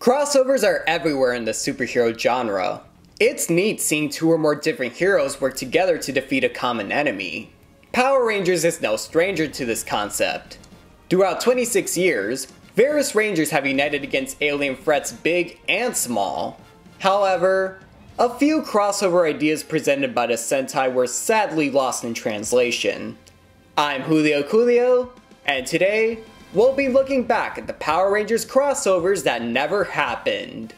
Crossovers are everywhere in the superhero genre. It's neat seeing two or more different heroes work together to defeat a common enemy. Power Rangers is no stranger to this concept. Throughout 26 years, various Rangers have united against alien threats big and small. However, a few crossover ideas presented by the Sentai were sadly lost in translation. I'm JulioCoolio, and today, we'll be looking back at the Power Rangers crossovers that never happened.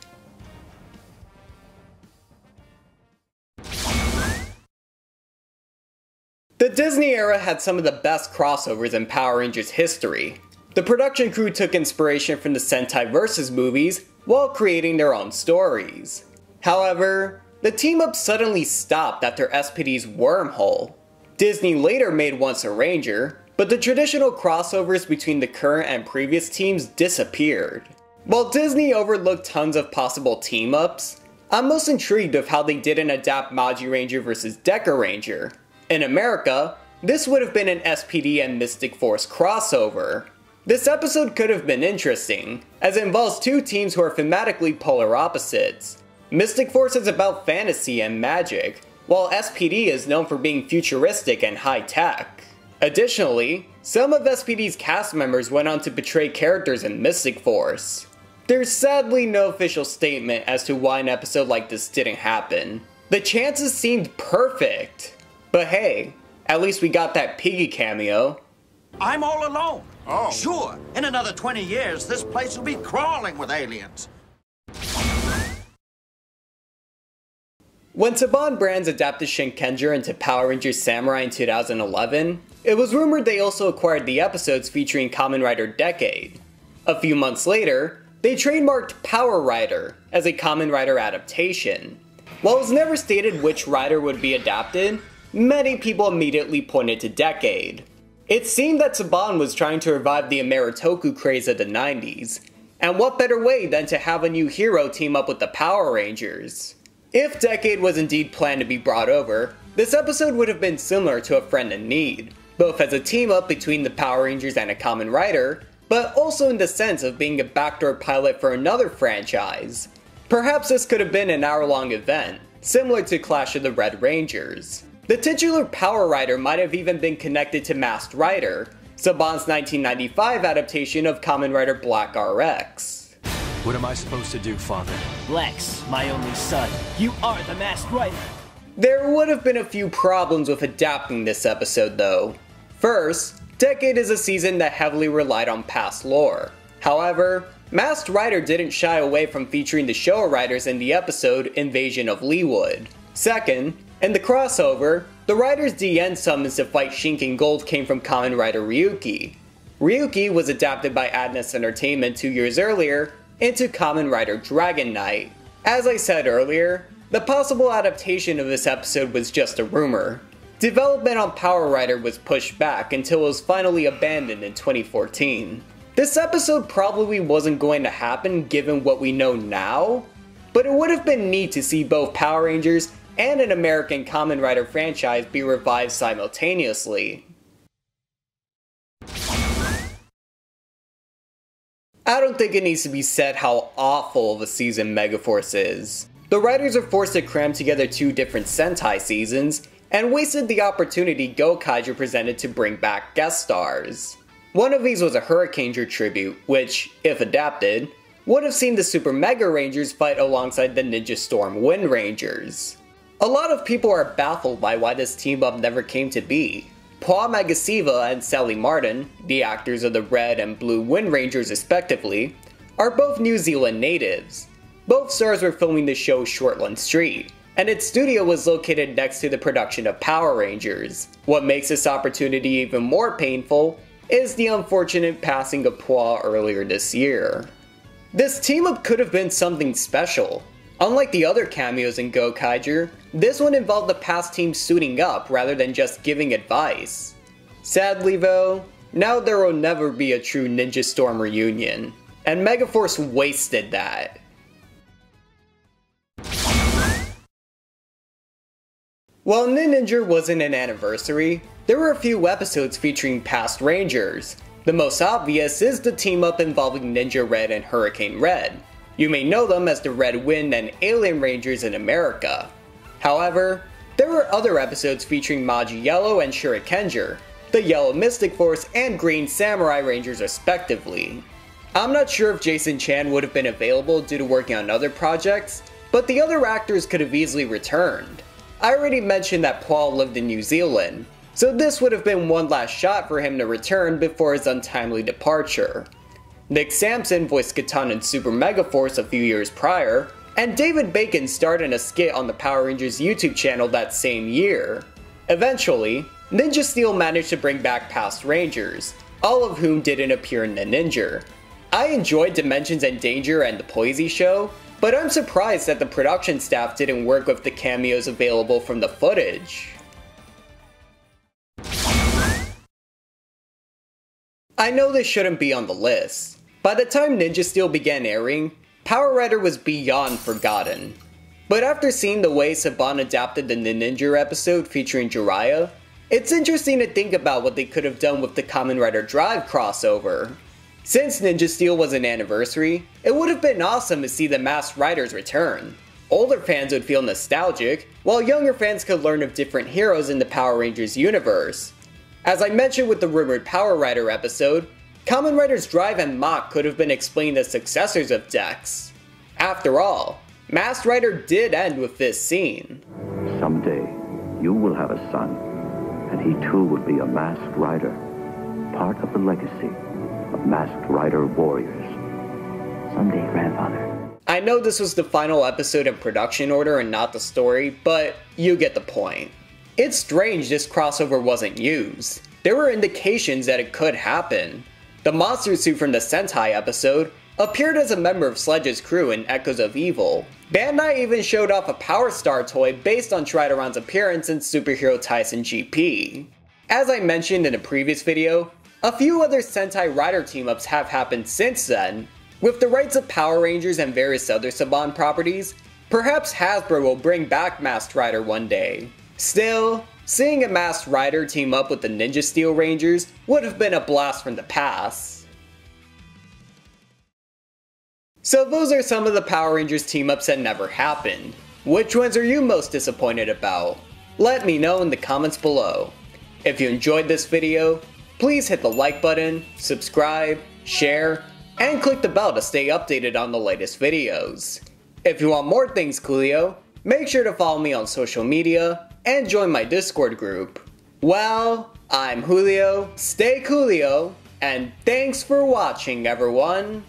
The Disney era had some of the best crossovers in Power Rangers history. The production crew took inspiration from the Sentai Versus movies while creating their own stories. However, the team-up suddenly stopped after S.P.D's Wormhole. Disney later made Once a Ranger, but the traditional crossovers between the current and previous teams disappeared. While Disney overlooked tons of possible team-ups, I'm most intrigued of how they didn't adapt Magi Ranger vs. Deca Ranger. In America, this would have been an S.P.D and Mystic Force crossover. This episode could have been interesting, as it involves two teams who are thematically polar opposites. Mystic Force is about fantasy and magic, while S.P.D is known for being futuristic and high-tech. Additionally, some of S.P.D's cast members went on to portray characters in Mystic Force. There's sadly no official statement as to why an episode like this didn't happen. The chances seemed perfect. But hey, at least we got that Piggy cameo. I'm all alone. Oh. Sure, in another 20 years, this place will be crawling with aliens. When Saban Brands adapted Shinkenger into Power Rangers Samurai in 2011, it was rumored they also acquired the episodes featuring Kamen Rider Decade. A few months later, they trademarked Power Rider as a Kamen Rider adaptation. While it was never stated which rider would be adapted, many people immediately pointed to Decade. It seemed that Saban was trying to revive the Ameritoku craze of the 90s, and what better way than to have a new hero team up with the Power Rangers? If Decade was indeed planned to be brought over, this episode would have been similar to A Friend in Need, both as a team-up between the Power Rangers and a Kamen Rider, but also in the sense of being a backdoor pilot for another franchise. Perhaps this could have been an hour-long event, similar to Clash of the Red Rangers. The titular Power Rider might have even been connected to Masked Rider, Saban's 1995 adaptation of Kamen Rider Black RX. What am I supposed to do, Father? Lex, my only son, you are the Masked Rider. There would have been a few problems with adapting this episode though. First, Decade is a season that heavily relied on past lore. However, Masked Rider didn't shy away from featuring the Showa Riders in the episode Invasion of Leewood. Second, in the crossover, the Riders DN summons to fight Shinken Gold came from Kamen Rider Ryuki. Ryuki was adapted by Adness Entertainment 2 years earlier into Kamen Rider Dragon Knight. As I said earlier, the possible adaptation of this episode was just a rumor. Development on Power Rider was pushed back until it was finally abandoned in 2014. This episode probably wasn't going to happen given what we know now, but it would have been neat to see both Power Rangers and an American Kamen Rider franchise be revived simultaneously. I don't think it needs to be said how awful of a season Megaforce is. The writers are forced to cram together two different Sentai seasons, and wasted the opportunity Gokaiger presented to bring back guest stars. One of these was a Hurricaneger tribute, which, if adapted, would have seen the Super Mega Rangers fight alongside the Ninja Storm Wind Rangers. A lot of people are baffled by why this team-up never came to be. Paul Magasiva and Sally Martin, the actors of the Red and Blue Wind Rangers respectively, are both New Zealand natives. Both stars were filming the show Shortland Street, and its studio was located next to the production of Power Rangers. What makes this opportunity even more painful is the unfortunate passing of Paul earlier this year. This team-up could have been something special. Unlike the other cameos in Gokaiger, this one involved the past team suiting up rather than just giving advice. Sadly though, now there will never be a true Ninja Storm reunion, and Megaforce wasted that. While Ninja wasn't an anniversary, there were a few episodes featuring past Rangers. The most obvious is the team-up involving Ninja Red and Hurricane Red. You may know them as the Red Wind and Alien Rangers in America. However, there were other episodes featuring Maji Yellow and Shurikenger, the Yellow Mystic Force and Green Samurai Rangers respectively. I'm not sure if Jason Chan would have been available due to working on other projects, but the other actors could have easily returned. I already mentioned that Paul lived in New Zealand, so this would have been one last shot for him to return before his untimely departure. Nick Sampson voiced Catan in Super Megaforce a few years prior, and David Bacon starred in a skit on the Power Rangers YouTube channel that same year. Eventually, Ninja Steel managed to bring back past Rangers, all of whom didn't appear in the Ninja. I enjoyed Dimensions and Danger and the Poise show, but I'm surprised that the production staff didn't work with the cameos available from the footage. I know this shouldn't be on the list. By the time Ninja Steel began airing, Power Rider was beyond forgotten. But after seeing the way Saban adapted the Ninja episode featuring Jiraiya, it's interesting to think about what they could have done with the Kamen Rider Drive crossover. Since Ninja Steel was an anniversary, it would have been awesome to see the Masked Riders return. Older fans would feel nostalgic, while younger fans could learn of different heroes in the Power Rangers universe. As I mentioned with the rumored Power Rider episode, Kamen Riders Drive and Mach could have been explained as successors of Dex. After all, Masked Rider did end with this scene. Someday, you will have a son, and he too would be a Masked Rider, part of the legacy of Masked Rider warriors. Someday, grandfather. I know this was the final episode in production order and not the story, but you get the point. It's strange this crossover wasn't used. There were indications that it could happen. The monster suit from the Sentai episode appeared as a member of Sledge's crew in Echoes of Evil. Bandai even showed off a Power Star toy based on Tridoron's appearance in Superhero Tyson GP. As I mentioned in a previous video, a few other Sentai Rider team-ups have happened since then. With the rights of Power Rangers and various other Saban properties, perhaps Hasbro will bring back Masked Rider one day. Still, seeing a Masked Rider team up with the Ninja Steel Rangers would have been a blast from the past. So those are some of the Power Rangers team-ups that never happened. Which ones are you most disappointed about? Let me know in the comments below. If you enjoyed this video, please hit the like button, subscribe, share, and click the bell to stay updated on the latest videos. If you want more things Coolio, make sure to follow me on social media and join my Discord group. Well, I'm Julio, stay Coolio, and thanks for watching everyone!